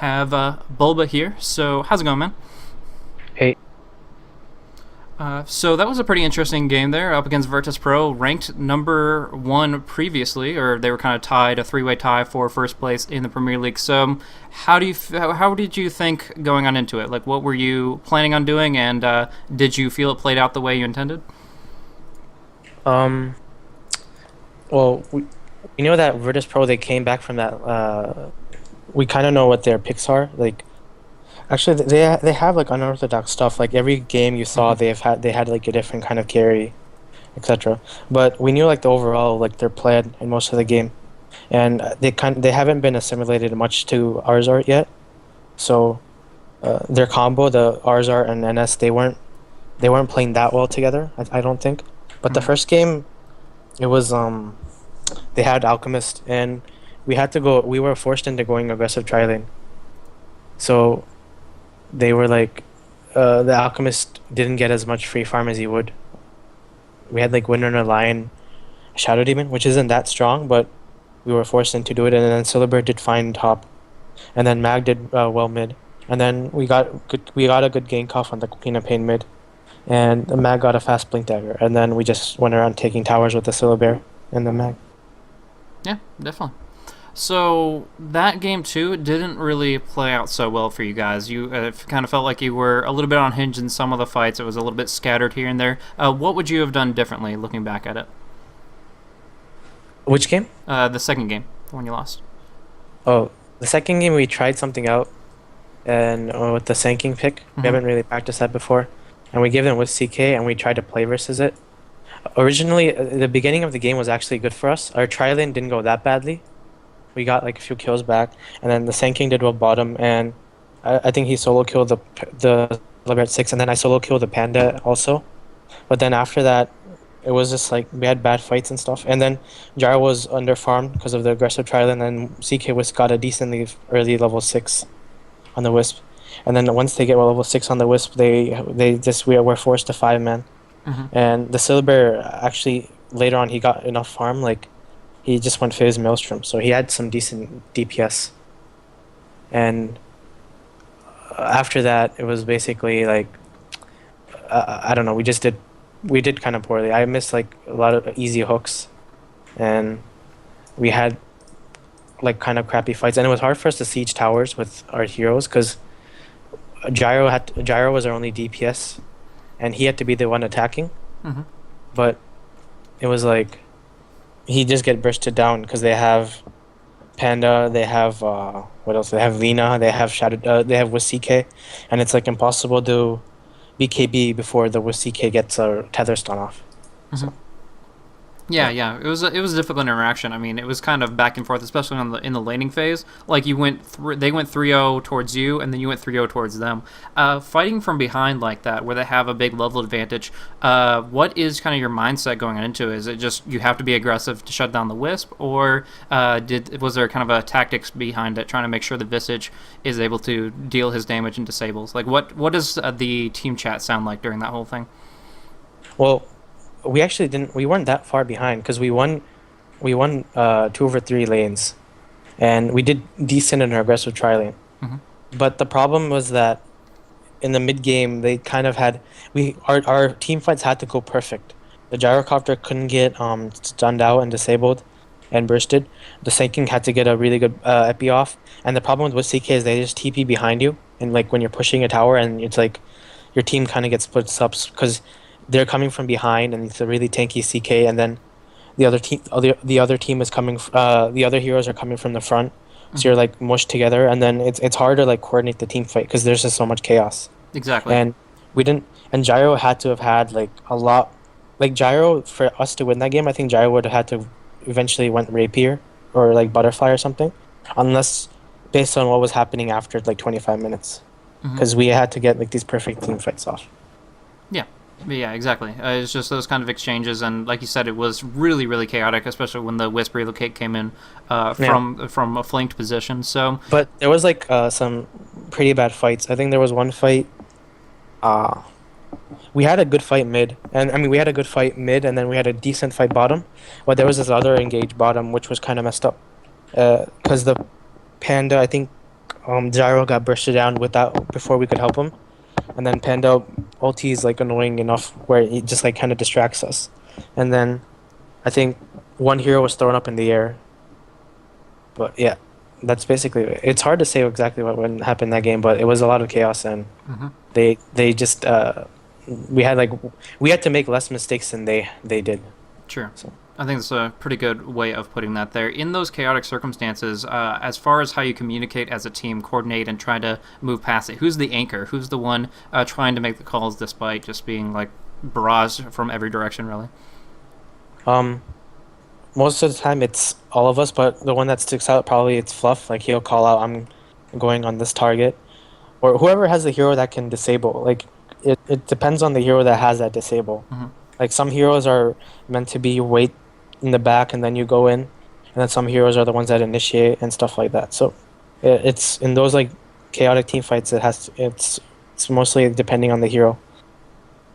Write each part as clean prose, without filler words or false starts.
have Bulba here. So how's it going, man? Hey, So that was a pretty interesting game there, up against Virtus.Pro, ranked number one previously, or they were kind of tied, a three-way tie for first place in the Premier League. So how did you think going on into it? Like, what were you planning on doing, and did you feel it played out the way you intended? um, we know that Virtus.Pro they came back from that. We kind of know what their picks are. Like, actually, they have like unorthodox stuff. Like every game you saw, Hmm. they had like a different kind of carry, etc. But we knew like the overall like their plan in most of the game, and they haven't been assimilated much to ours art yet. So their combo, the ours art and NS, they weren't playing that well together. I don't think. But the Hmm. first game, it was they had Alchemist, and we had to go. We were forced into going aggressive tri lane. So they were like, the Alchemist didn't get as much free farm as he would. We had like Winter in a Lion, Shadow Demon, which isn't that strong, but we were forced into do it. And then Silverbeard did fine top, and then Mag did well mid, and then we got a good gank off on the Queen of Pain mid, and the Mag got a fast blink dagger, and then we just went around taking towers with the Silverbear and the Mag. Yeah, definitely. So that game too didn't really play out so well for you guys. You kind of felt like you were a little bit on hinge in some of the fights. It was a little bit scattered here and there. What would you have done differently looking back at it? Which game? The second game, the one you lost. Oh, the second game we tried something out, and with the Sanking pick, we Hmm. haven't really practiced that before, and we gave them with CK, and we tried to play versus it. Originally, the beginning of the game was actually good for us. Our tri lane didn't go that badly. We got like a few kills back, and then the Sanking did well bottom, and I think he solo killed the Libert 6, and then I solo killed the Panda also. But then after that, it was just like we had bad fights and stuff. And then Jara was under farmed because of the aggressive tri lane, and CK Wisp got a decently early level 6 on the Wisp. And then once they get level 6 on the Wisp, they just we were forced to 5 man. Hmm. And the Silver actually later on he got enough farm, like he just went for his Maelstrom, so he had some decent DPS. And after that, it was basically like I don't know. We did kind of poorly. I missed like a lot of easy hooks, and we had like kind of crappy fights, and it was hard for us to siege towers with our heroes because Gyro was our only DPS, and he had to be the one attacking. Hmm. But it was like he just get bursted down because they have Panda, they have what else? They have Lina, they have they have WCK, and it's like impossible to BKB before the WCK gets a tether stun off. Hmm. So Yeah, yeah, yeah. It was a difficult interaction. I mean, it was kind of back and forth, especially in the laning phase. Like they went 3-0 towards you, and then you went 3-0 towards them. Fighting from behind like that, where they have a big level advantage. What is kind of your mindset going into it? Is it just you have to be aggressive to shut down the Wisp, or was there kind of a tactics behind it, trying to make sure the Visage is able to deal his damage and disables? Like what does the team chat sound like during that whole thing? well, we actually didn't. We weren't that far behind because we won 2 over 3 lanes, and we did decent in our aggressive tri lane. Hmm. But the problem was that in the mid game they kind of had our team fights had to go perfect. The gyrocopter couldn't get stunned out and disabled and bursted. The sinking had to get a really good epi off. And the problem with CK is they just TP behind you, and like when you're pushing a tower, and it's like your team kind of gets split up because they're coming from behind, and it's a really tanky CK, and then the other team is coming. The other heroes are coming from the front, so Hmm. you're like mushed together, and then it's hard to like coordinate the team fight because there's just so much chaos. Exactly. And we didn't. And Gyro had to have had like a lot. Like Gyro, for us to win that game, I think Gyro would have had to eventually went Rapier or like Butterfly or something, unless based on what was happening after like 25 minutes, Hmm. because we had to get like these perfect team fights off. Yeah. Yeah, exactly. It's just those kind of exchanges, and like you said, it was really, really chaotic, especially when the Wisp relocate came in Yeah. from a flanked position. So, But there was like some pretty bad fights. I think there was one fight. Uh, we had a good fight mid, and I mean we had a good fight mid, and then we had a decent fight bottom. But there was this other engaged bottom which was kind of messed up, because the Panda, I think Gyro got bursted down without before we could help him, and then Panda ulti is like annoying enough where it just like kind of distracts us, and then I think one hero was thrown up in the air, but yeah, that's basically it. It's hard to say exactly what happened in that game, but it was a lot of chaos, and Hmm. they just we had like we had to make less mistakes than they did. Sure. So. I think that's a pretty good way of putting that there. In those chaotic circumstances, as far as how you communicate as a team, coordinate, and try to move past it, who's the anchor? Who's the one trying to make the calls despite just being like barrage from every direction, really? Um, Most of the time it's all of us, but the one that sticks out probably it's Fluff. Like he'll call out, "I'm going on this target," or whoever has the hero that can disable. Like it depends on the hero that has that disable. Hmm. Like some heroes are meant to be wait in the back and then you go in, and then some heroes are the ones that initiate and stuff like that. So it's in those like chaotic team fights. It's mostly depending on the hero.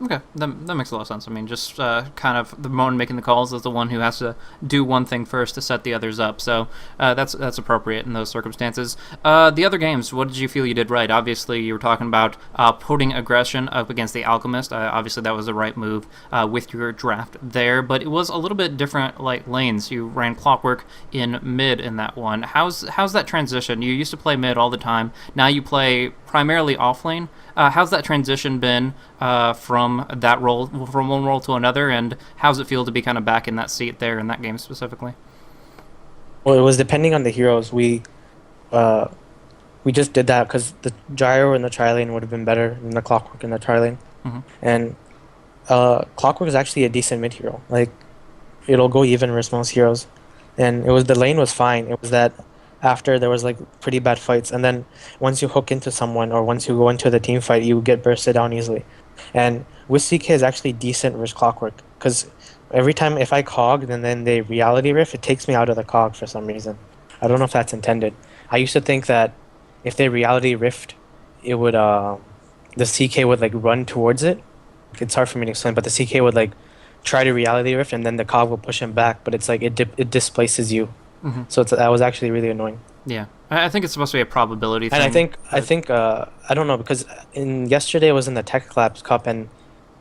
Okay, that makes a lot of sense. I mean, just kind of the one making the calls is the one who has to do one thing first to set the others up. So that's appropriate in those circumstances. The other games, what did you feel you did right? Obviously, you were talking about putting aggression up against the Alchemist. Obviously, that was the right move with your draft there, but it was a little bit different, like lanes. You ran Clockwork in mid in that one. How's that transition? You used to play mid all the time. Now you play primarily off lane. How's that transition been from that role, from one role to another, and how's it feel to be kind of back in that seat there in that game specifically? Well, it was depending on the heroes. Uh, we just did that because the gyro in the tri lane would have been better than the clockwork in the tri lane. Hmm. And clockwork is actually a decent mid hero. Like it'll go even with most heroes. And it was the lane was fine. It was that after there was like pretty bad fights, and then once you hook into someone or once you go into the team fight, you get bursted down easily. And with CK is actually decent versus clockwork because every time if I cog and then they reality rift, it takes me out of the cog for some reason. I don't know if that's intended. I used to think that if they reality rift, it would the CK would like run towards it. It's hard for me to explain, but the CK would like try to reality rift and then the cog will push him back, but it's like it displaces you. Hmm. So that was actually really annoying. Yeah, I think it's supposed to be a probability And thing. I think I don't know because in yesterday was in the Tech Collapse Cup, and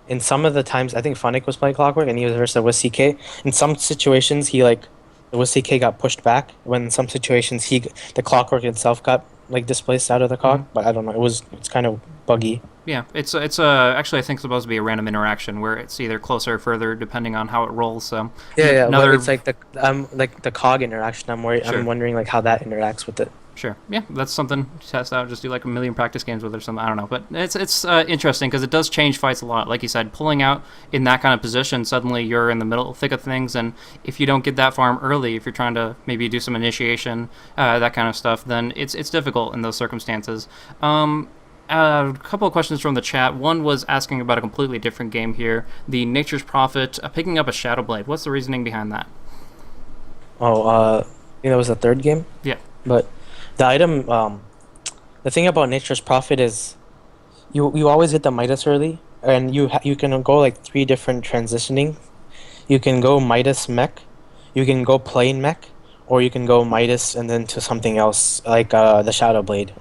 in some of the times I think Funnick was playing Clockwork and he was versus with CK. In some situations he like the CK got pushed back. When in some situations the Clockwork itself got like displaced out of the cog. Mhm. But I don't know. It's kind of buggy. Yeah, it's actually I think supposed to be a random interaction where it's either closer or further depending on how it rolls. So Yeah, yeah. But another it's like the cog interaction. sure. I'm wondering like how that interacts with it. Sure. Yeah, that's something to test out. Just do like a million practice games with it or something. I don't know, but it's interesting because it does change fights a lot. Like you said, pulling out in that kind of position, suddenly you're in the middle thick of things, and if you don't get that farm early, if you're trying to maybe do some initiation, that kind of stuff, then it's difficult in those circumstances. A couple of questions from the chat. One was asking about a completely different game here. The Nature's Prophet picking up a Shadow Blade. What's the reasoning behind that? Oh, I think that was the third game. Yeah. But the item, the thing about Nature's Prophet is you always hit the Midas early, and you can go like three different transitioning. You can go Midas mech, you can go plain mech, or you can go Midas and then to something else like the Shadow Blade.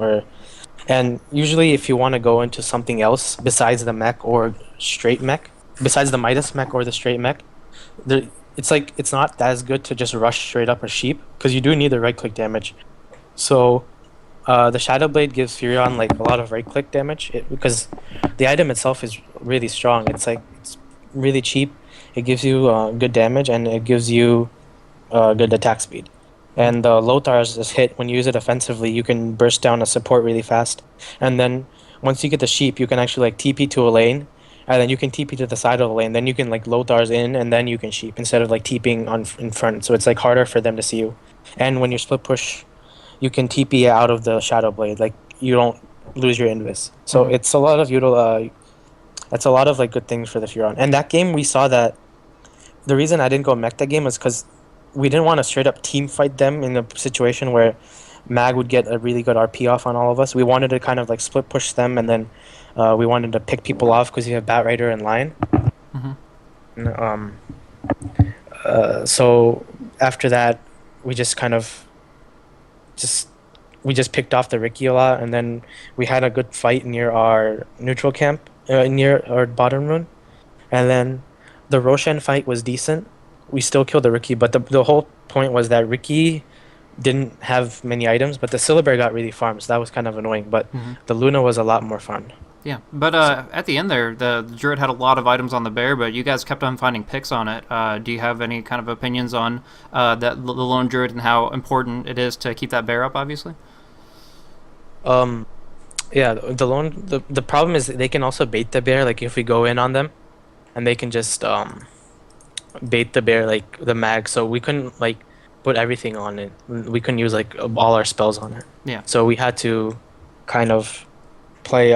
And usually if you want to go into something else besides the mech or straight mech, besides the Midas mech or the straight mech, it's like it's not as good to just rush straight up a sheep because you do need the right click damage. So the Shadow Blade gives Furion like a lot of right click damage because the item itself is really strong. It's really cheap. It gives you good damage and it gives you good attack speed. And the Lothar's is hit when you use it offensively. You can burst down a support really fast, and then once you get the sheep, you can actually like TP to a lane, and then you can TP to the side of the lane. Then you can like Lothar's in, and then you can sheep instead of like TPing on in front. So it's like harder for them to see you. And when you split push, you can TP out of the Shadow Blade. Like you don't lose your invis. So Mhm. it's a lot of That's a lot of like good things for the Furon. And that game we saw that the reason I didn't go mech that game was because we didn't want to straight up team fight them in a situation where Mag would get a really good RP off on all of us. We wanted to kind of like split push them, and then we wanted to pick people off because you have Bat Rider and Lion. Mhm. So after that, we just kind of just we just picked off the Ricky a lot, and then we had a good fight near our neutral camp, near our bottom rune, and then the Roshan fight was decent. We still killed the Ricky, but the whole point was that Ricky didn't have many items, but the Syllabare got really farmed, so that was kind of annoying. But the Luna was a lot more farmed. Yeah, but at the end there, the Druid had a lot of items on the bear, but you guys kept on finding picks on it. Do you have any kind of opinions on the lone Druid and how important it is to keep that bear up, obviously? Um, yeah, the problem is that they can also bait the bear. Like if we go in on them, and they can just bait the bear like the mag. So we couldn't like put everything on it. We couldn't use like all our spells on it. Yeah. So we had to kind of play.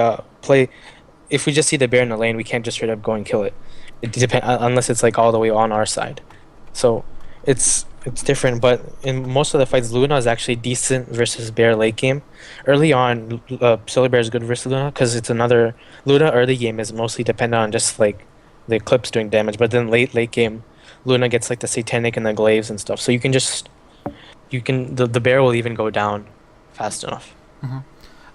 If we just see the bear in the lane, we can't just straight up go and kill it. It depend unless it's like all the way on our side. So it's different. But in most of the fights, Luna is actually decent versus bear late game. Early on, Solar Bear is good versus Luna because it's another Luna early game is mostly dependent on just like the Eclipse doing damage. But then late game, Luna gets like the Satanic and the Glaives and stuff. So the bear will even go down fast enough.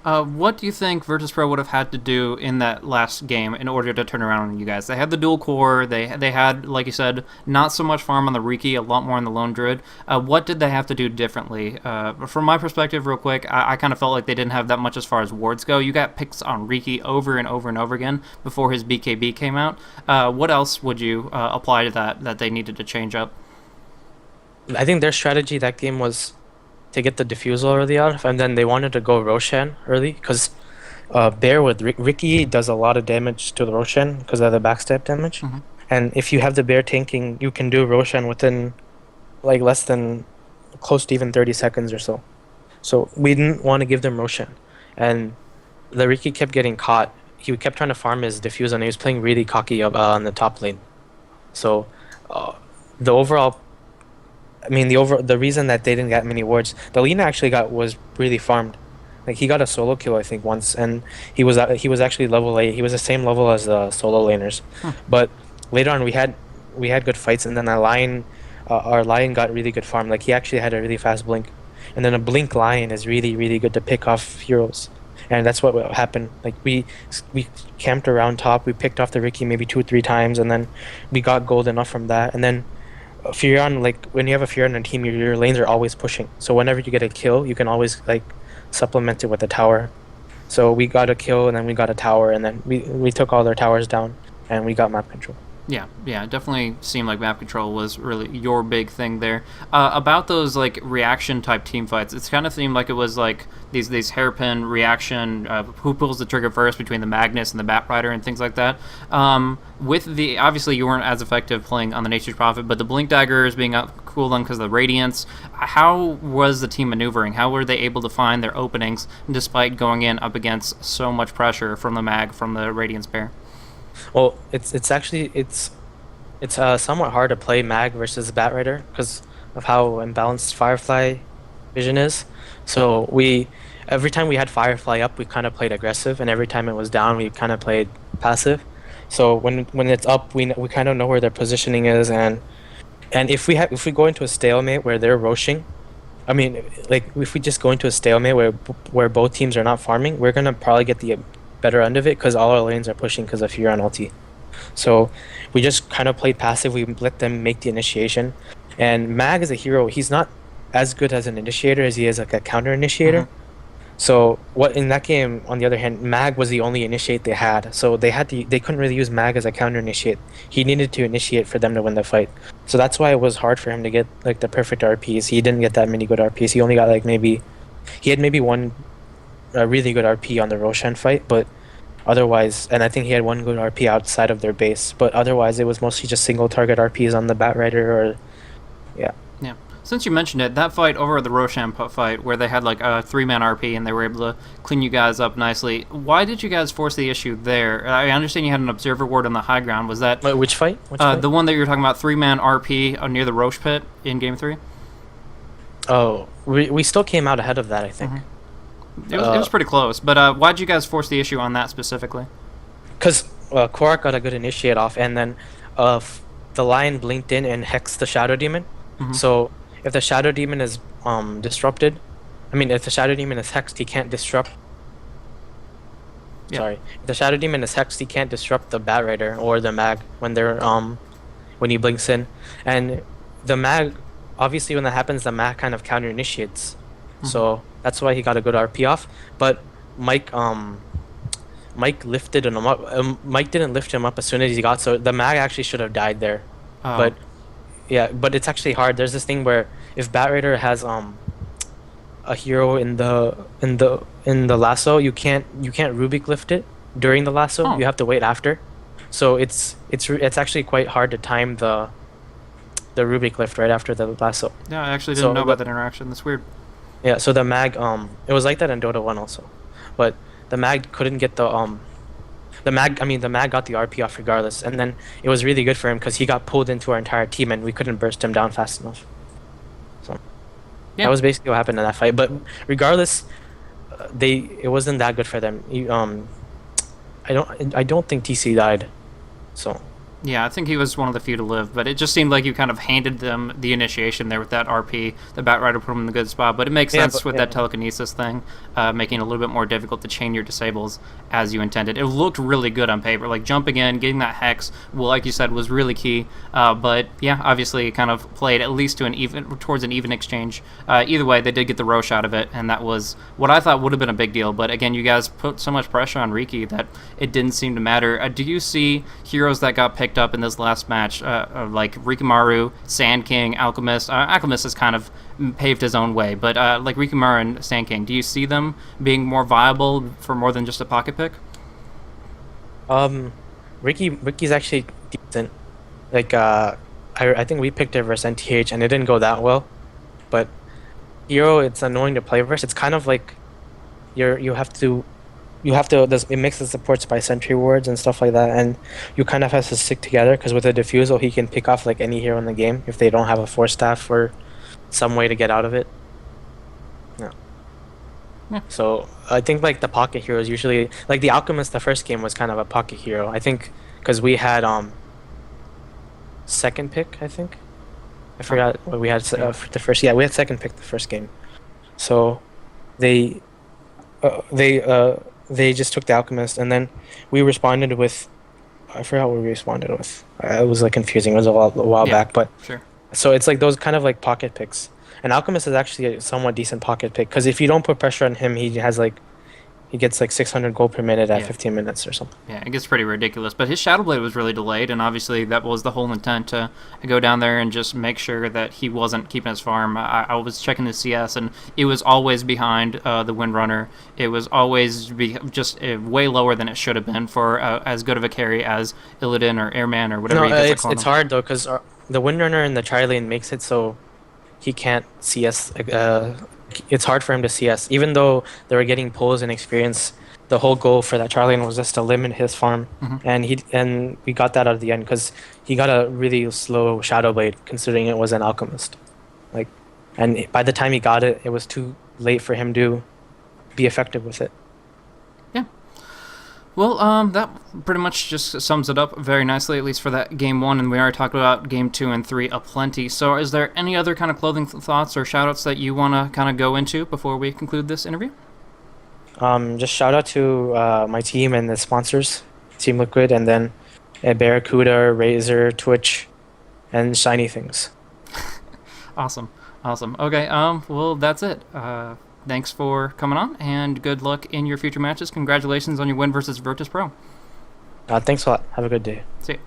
What do you think Virtus.Pro would have had to do in that last game in order to turn around on you guys? They had the dual core. They had, like you said, not so much farm on the Riki, a lot more on the Lone Druid. What did they have to do differently? From my perspective, real quick, I kind of felt like they didn't have that much as far as wards go. You got picks on Riki over and over and over again before his BKB came out. What else would you apply to that they needed to change up? I think their strategy that game was to get the diffusal early on, and then they wanted to go Roshan early because Bear with Ricky does a lot of damage to the Roshan because of the backstab damage. And if you have the Bear tanking, you can do Roshan within like less than close to even 30 seconds or so. So we didn't want to give them Roshan, and the Ricky kept getting caught. He kept trying to farm his diffuse, and he was playing really cocky on the top lane. So the overall the reason that they didn't get many wards, the Lina actually was really farmed. Like he got a solo kill I think once, and he was actually level 8. He was the same level as the solo laners. But later on we had good fights, and then our lion got really good farm. Like he actually had a really fast blink, and then a blink lion is really good to pick off heroes, and that's what happened. Like we camped around top, we picked off the Ricky maybe 2 or 3 times, and then we got gold enough from that, and then Furion, like when you have a Furion on a team, your lanes are always pushing. So whenever you get a kill, you can always like supplement it with a tower. So we got a kill, and then we got a tower, and then we took all their towers down, and we got map control. Yeah, it definitely seemed like map control was really your big thing there. About those like reaction type team fights, it's kind of seemed like it was like these hairpin reaction, who pulls the trigger first between the Magnus and the Batrider and things like that. With the obviously you weren't as effective playing on the Nature's Prophet, but the Blink Daggers being up cooldown because of the Radiance. How was the team maneuvering? How were they able to find their openings despite going in up against so much pressure from the Mag, from the Radiance pair? Well, it's actually somewhat hard to play Mag versus Batrider because of how imbalanced Firefly vision is. So every time we had Firefly up, we kind of played aggressive, and every time it was down, we kind of played passive. So when it's up, we kind of know where their positioning is, and if we go into a stalemate where they're roshing, I mean, like if we just go into a stalemate where both teams are not farming, we're gonna probably get the better end of it because all our lanes are pushing because of Furion ulti. So we just kind of played passive. We let them make the initiation. And Mag is a hero. He's not as good as an initiator as he is like a counter initiator. So in that game, on the other hand, Mag was the only initiate they had. So they couldn't really use Mag as a counter initiate. He needed to initiate for them to win the fight. So that's why it was hard for him to get like the perfect RPs. He didn't get that many good RPs. He only got like maybe one really good RP on the Roshan fight, but otherwise, and I think he had one good RP outside of their base, but otherwise it was mostly just single target RPs on the Batrider yeah. Since you mentioned it, that fight over at the Roshan fight where they had like a 3-man RP and they were able to clean you guys up nicely, why did you guys force the issue there? I understand you had an observer ward on the high ground. Was that... Which fight? The one that you were talking about, 3-man RP near the Roche pit in Game 3? Oh, we still came out ahead of that, I think. It was pretty close, but why did you guys force the issue on that specifically? Because Korak got a good initiate off, and then the Lion blinked in and hexed the Shadow Demon. So if the Shadow Demon is disrupted, I mean, if the Shadow Demon is hexed, he can't disrupt. Yeah. Sorry, if the Shadow Demon is hexed, he can't disrupt the Bat Rider or the Mag when they're when he blinks in, and the Mag, obviously when that happens, the Mag kind of counter initiates, Mhm. so that's why he got a good RP off. But Mike Mike lifted him up. Mike didn't lift him up as soon as he got, so the Mag actually should have died there. Oh. But yeah, but it's actually hard. There's this thing where if Bat Rider has a hero in the lasso, you can't Rubik lift it during the lasso. Oh. You have to wait after. So it's actually quite hard to time the Rubik lift right after the lasso. Yeah, I actually didn't So know about that interaction. That's weird. yeah, so the Mag it was like that in Dota 1 also. But the Mag couldn't get the Mag got the RP off regardless, and then it was really good for him because he got pulled into our entire team and we couldn't burst him down fast enough. So Yeah. that was basically what happened in that fight. But regardless, it wasn't that good for them. I don't think TC died. So Yeah, I think he was one of the few to live, but it just seemed like you kind of handed them the initiation there with that RP. The Batrider put him in a good spot, but it makes sense with that telekinesis thing, making it a little bit more difficult to chain your disables as you intended. It looked really good on paper, like jumping in, getting that hex, well, like you said, was really key. But yeah, obviously, it kind of played at least towards an even exchange. Either way, they did get the Roche out of it, and that was what I thought would have been a big deal. But again, you guys put so much pressure on Riki that it didn't seem to matter. Do you see heroes that got picked up in this last match, like Rikimaru, Sand King, Alchemist? Alchemist has kind of paved his own way, but like Rikimaru and Sand King, do you see them being more viable for more than just a pocket pick? Ricky's actually decent. Like I think we picked it versus NTH and it didn't go that well. But Hero, it's annoying to play versus. It's kind of like it mixes supports by sentry wards and stuff like that, and you kind of have to stick together because with a diffusal he can pick off like any hero in the game if they don't have a force staff or some way to get out of it. Yeah. Yeah. So I think like the pocket heroes usually like the Alchemist. The first game was kind of a pocket hero. I think because we had second pick. I think I forgot what we had for the first. Yeah, we had second pick the first game. So they uh, they uh they just took the Alchemist, and then we responded with I forgot what we responded with. It was like confusing. It was a while Yeah, back, but sure. so it's like those kind of like pocket picks. And Alchemist is actually a somewhat decent pocket pick because if you don't put pressure on him, he gets like 600 gold per minute at Yeah. 15 minutes or something. Yeah, it gets pretty ridiculous. But his Shadow Blade was really delayed, and obviously that was the whole intent to go down there and just make sure that he wasn't keeping his farm. I was checking his CS, and it was always behind the Windrunner. It was always just way lower than it should have been for as good of a carry as Illidan or Airman or whatever No, you guys are it's calling it's him. hard though because the Windrunner in the tri lane makes it so he can't CS. It's hard for him to CS, even though they were getting pulls and experience. The whole goal for that tri lane was just to limit his farm, Mhm. and we got that out of the end because he got a really slow Shadow Blade considering it was an Alchemist, like, and by the time he got it, it was too late for him to be effective with it. Yeah. Well, that pretty much just sums it up very nicely, at least for that game one, and we already talked about game 2 and 3 aplenty. So is there any other kind of clothing thoughts or shoutouts that you want to kind of go into before we conclude this interview? Just shout out to my team and the sponsors, Team Liquid, and then Barracuda, Razer, Twitch, and Shiny Things. Awesome. Awesome. Okay, well, that's it. Thanks for coming on, and good luck in your future matches. Congratulations on your win versus Virtus.Pro. Thanks a lot. Have a good day. See ya.